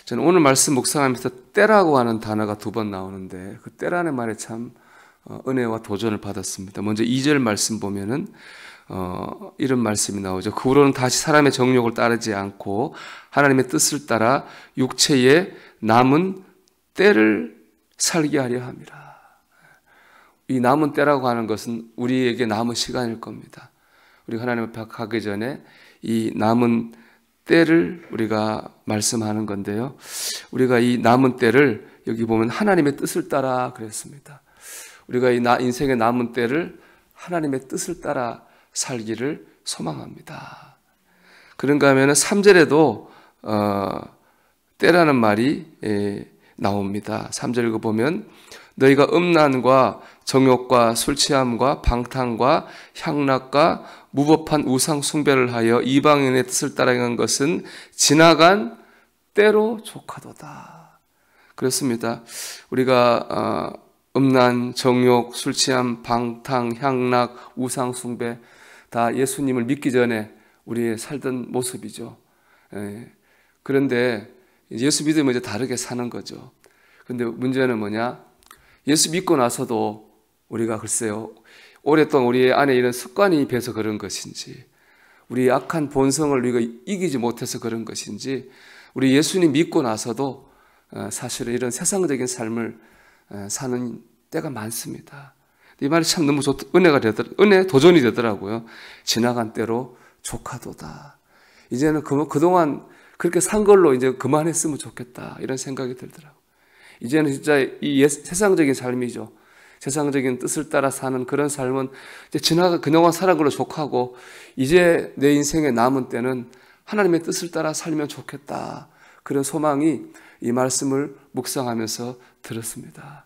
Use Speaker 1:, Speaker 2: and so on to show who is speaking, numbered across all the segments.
Speaker 1: 저는 오늘 말씀 묵상하면서 때라고 하는 단어가 2번 나오는데 그 때라는 말에 참 은혜와 도전을 받았습니다. 먼저 2절 말씀 보면은 이런 말씀이 나오죠. 그 후로는 다시 사람의 정욕을 따르지 않고 하나님의 뜻을 따라 육체에 남은 때를 살게 하려 함이라. 이 남은 때라고 하는 것은 우리에게 남은 시간일 겁니다. 우리가 하나님 앞에 가기 전에 이 남은 때를 우리가 말씀하는 건데요. 우리가 이 남은 때를 여기 보면 하나님의 뜻을 따라 그랬습니다. 우리가 이 인생의 남은 때를 하나님의 뜻을 따라 살기를 소망합니다. 그런가 하면 3절에도 때라는 말이 나옵니다. 3절 읽어보면 너희가 음란과 정욕과 술취함과 방탕과 향락과 무법한 우상 숭배를 하여 이방인의 뜻을 따라간 것은 지나간 때로 족하도다. 그렇습니다. 우리가 음란, 정욕, 술취함, 방탕, 향락, 우상 숭배 다 예수님을 믿기 전에 우리의 살던 모습이죠. 그런데 예수 믿으면 이제 다르게 사는 거죠. 그런데 문제는 뭐냐? 예수 믿고 나서도 우리가 글쎄요, 오랫동안 우리 안에 이런 습관이 배서 그런 것인지, 우리 악한 본성을 우리가 이기지 못해서 그런 것인지, 우리 예수님 믿고 나서도 사실은 이런 세상적인 삶을 사는 때가 많습니다. 이 말이 참 너무 은혜 도전이 되더라고요. 지나간 때로 족하도다. 이제는 그동안 그렇게 산 걸로 이제 그만했으면 좋겠다. 이런 생각이 들더라고요. 이제는 진짜 이 세상적인 삶이죠. 세상적인 뜻을 따라 사는 그런 삶은 이제 그동안 살아간 걸로 족하고 이제 내 인생의 남은 때는 하나님의 뜻을 따라 살면 좋겠다. 그런 소망이 이 말씀을 묵상하면서 들었습니다.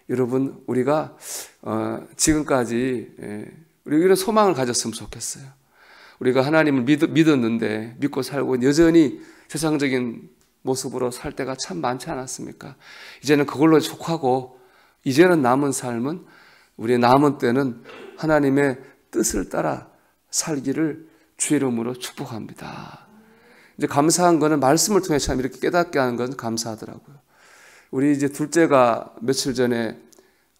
Speaker 1: 여러분, 우리가 지금까지 우리가 이런 소망을 가졌으면 좋겠어요. 우리가 하나님을 믿었는데 믿고 살고 여전히 세상적인 모습으로 살 때가 참 많지 않았습니까? 이제는 그걸로 족하고 이제는 남은 삶은 우리의 남은 때는 하나님의 뜻을 따라 살기를 주의 이름으로 축복합니다. 이제 감사한 거는 말씀을 통해 참 이렇게 깨닫게 하는 건 감사하더라고요. 우리 이제 둘째가 며칠 전에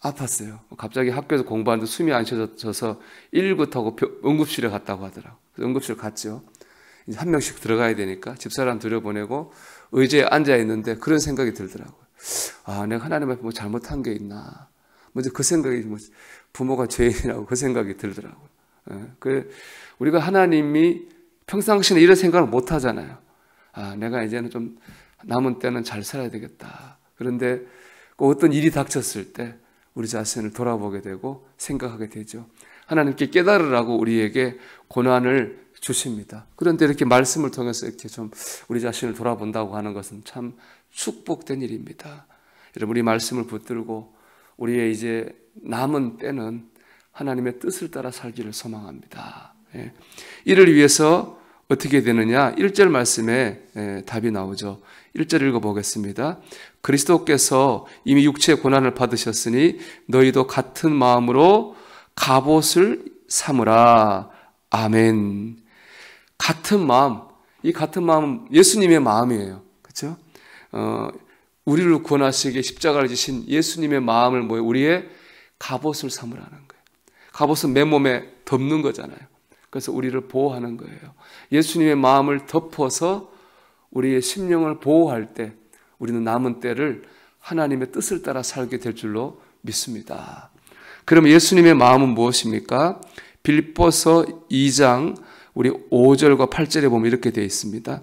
Speaker 1: 아팠어요. 갑자기 학교에서 공부하는데 숨이 안 쉬어져서 119 타고 응급실에 갔다고 하더라고요. 그래서 응급실 갔죠. 이제 한 명씩 들어가야 되니까 집사람 들여보내고 의자에 앉아 있는데 그런 생각이 들더라고요. 아, 내가 하나님 앞에 뭐 잘못한 게 있나. 먼저 그 생각이 부모가 죄인이라고 그 생각이 들더라고요. 우리가 하나님이 평상시에 이런 생각을 못 하잖아요. 아, 내가 이제는 좀 남은 때는 잘 살아야 되겠다. 그런데 어떤 일이 닥쳤을 때 우리 자신을 돌아보게 되고 생각하게 되죠. 하나님께 깨달으라고 우리에게 고난을 주십니다. 그런데 이렇게 말씀을 통해서 이렇게 좀 우리 자신을 돌아본다고 하는 것은 참 축복된 일입니다. 여러분, 우리 말씀을 붙들고 우리의 이제 남은 때는 하나님의 뜻을 따라 살기를 소망합니다. 이를 위해서 어떻게 되느냐? 1절 말씀에 답이 나오죠. 1절 읽어보겠습니다. 그리스도께서 이미 육체의 고난을 받으셨으니 너희도 같은 마음으로 갑옷을 삼으라. 아멘. 같은 마음, 이 같은 마음은 예수님의 마음이에요. 그렇죠? 우리를 구원하시기에 십자가를 지신 예수님의 마음을 우리의 갑옷을 삼으라는 거예요. 갑옷은 맨몸에 덮는 거잖아요. 그래서 우리를 보호하는 거예요. 예수님의 마음을 덮어서 우리의 심령을 보호할 때 우리는 남은 때를 하나님의 뜻을 따라 살게 될 줄로 믿습니다. 그럼 예수님의 마음은 무엇입니까? 빌립보서 2장 우리 5절과 8절에 보면 이렇게 되어 있습니다.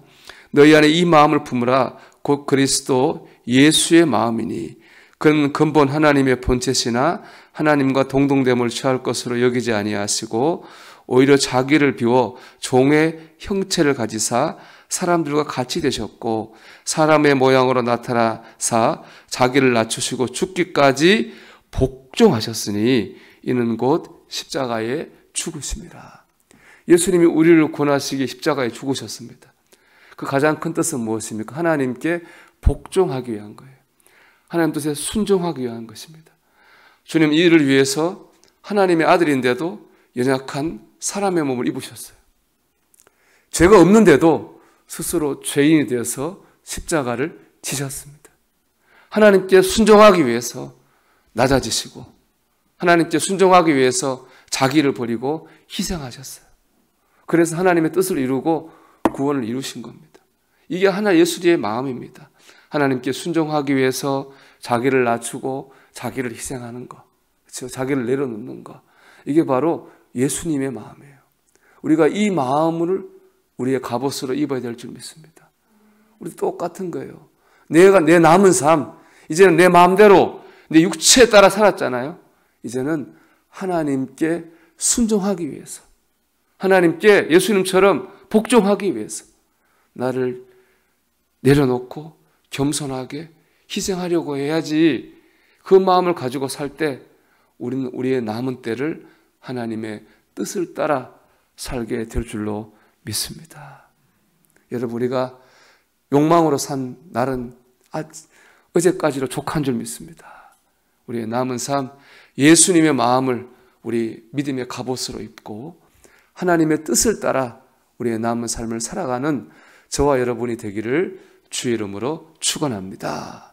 Speaker 1: 너희 안에 이 마음을 품으라. 곧 그리스도 예수의 마음이니 그는 근본 하나님의 본체시나 하나님과 동등됨을 취할 것으로 여기지 아니하시고 오히려 자기를 비워 종의 형체를 가지사 사람들과 같이 되셨고 사람의 모양으로 나타나사 자기를 낮추시고 죽기까지 복종하셨으니 이는 곧 십자가에 죽으심이라. 예수님이 우리를 구원하시기에 십자가에 죽으셨습니다. 그 가장 큰 뜻은 무엇입니까? 하나님께 복종하기 위한 거예요. 하나님 뜻에 순종하기 위한 것입니다. 주님 이를 위해서 하나님의 아들인데도 연약한 사람의 몸을 입으셨어요. 죄가 없는데도 스스로 죄인이 되어서 십자가를 지셨습니다. 하나님께 순종하기 위해서 낮아지시고 하나님께 순종하기 위해서 자기를 버리고 희생하셨어요. 그래서 하나님의 뜻을 이루고 구원을 이루신 겁니다. 이게 하나 예수님의 마음입니다. 하나님께 순종하기 위해서 자기를 낮추고 자기를 희생하는 것, 그렇죠? 자기를 내려놓는 것. 이게 바로 예수님의 마음이에요. 우리가 이 마음을 우리의 갑옷으로 입어야 될 줄 믿습니다. 우리 똑같은 거예요. 내가 내 남은 삶, 이제는 내 마음대로 내 육체에 따라 살았잖아요. 이제는 하나님께 순종하기 위해서, 하나님께 예수님처럼 복종하기 위해서 나를 내려놓고 겸손하게 희생하려고 해야지. 그 마음을 가지고 살 때 우리는 우리의 남은 때를 하나님의 뜻을 따라 살게 될 줄로 믿습니다. 여러분, 우리가 욕망으로 산 날은 어제까지로 족한 줄 믿습니다. 우리의 남은 삶, 예수님의 마음을 우리 믿음의 갑옷으로 입고 하나님의 뜻을 따라 우리의 남은 삶을 살아가는 저와 여러분이 되기를 주의 이름으로 축원합니다.